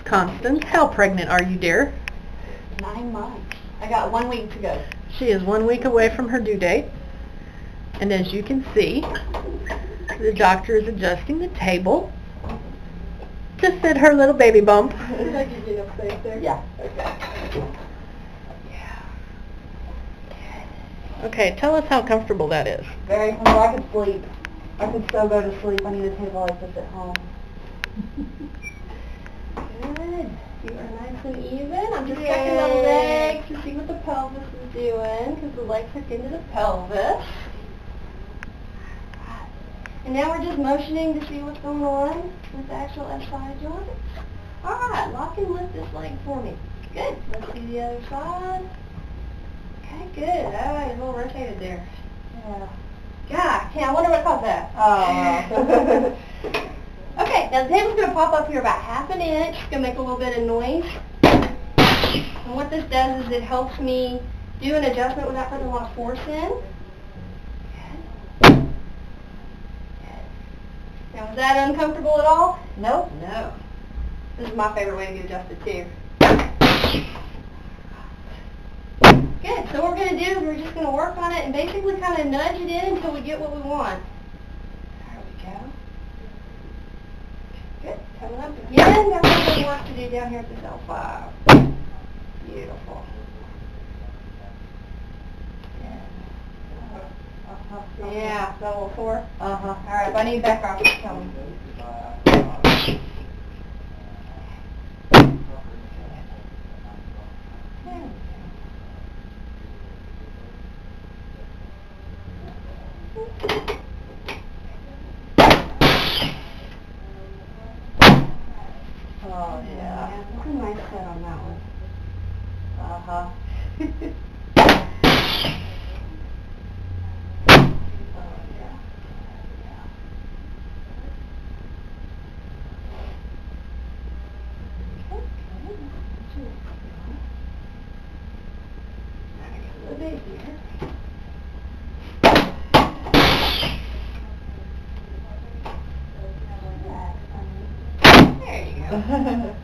Constance, how pregnant are you, dear? 9 months. I got 1 week to go. She is 1 week away from her due date. And as you can see, the doctor is adjusting the table to fit her little baby bump. Did I give you enough space there? Yeah. Okay. Okay, tell us how comfortable that is. Very comfortable. I could sleep. I could so go to sleep. I need a table like this at home. Good. You are nice and even. I'm just checking the legs to see what the pelvis is doing, because the legs hook into the pelvis. And now we're just motioning to see what's going on with the actual SI joint. Alright, lock and lift this leg for me. Good. Let's see the other side. Okay, good. Oh, you're a little rotated there. Yeah. I wonder what caused that. Oh. Okay, now the table's going to pop up here about 1/2 inch. It's going to make a little bit of noise. And what this does is it helps me do an adjustment without putting a lot of force in. Good. Now, was that uncomfortable at all? Nope. No. This is my favorite way to get adjusted too. Good. So what we're going to do is we're just going to work on it and basically kind of nudge it in until we get what we want. There we go. Good. Coming up again. Got a little bit of work to do down here at this L5. Beautiful. Yeah. Level 4? Uh-huh. All right. If I need back off, just tell me. Oh, yeah. That's a nice set on that one. Uh-huh.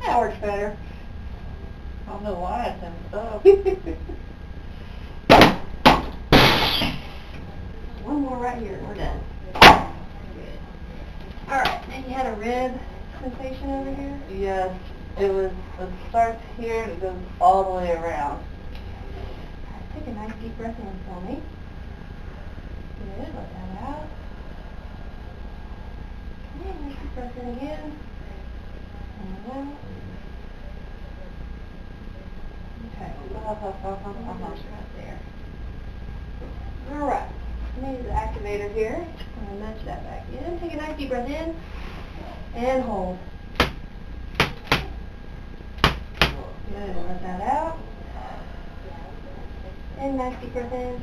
That works better. I don't know why it tends up. One more right here and we're done. Good. Alright, and you had a rib sensation over here? Yes, it starts here and it goes all the way around. Alright, take a nice deep breath in for me. Good, let that out. Okay, nice deep breath in again. And out. Okay, right there. Alright, maybe the activator here. I'm going to nudge that back in. Take a nice deep breath in and hold. Good, let that out. And nice deep breath in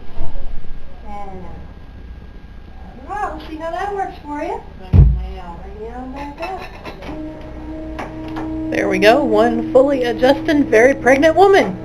and out. Alright, we'll see how that works for you. Bring it on back up. There we go, one fully adjusted, very pregnant woman.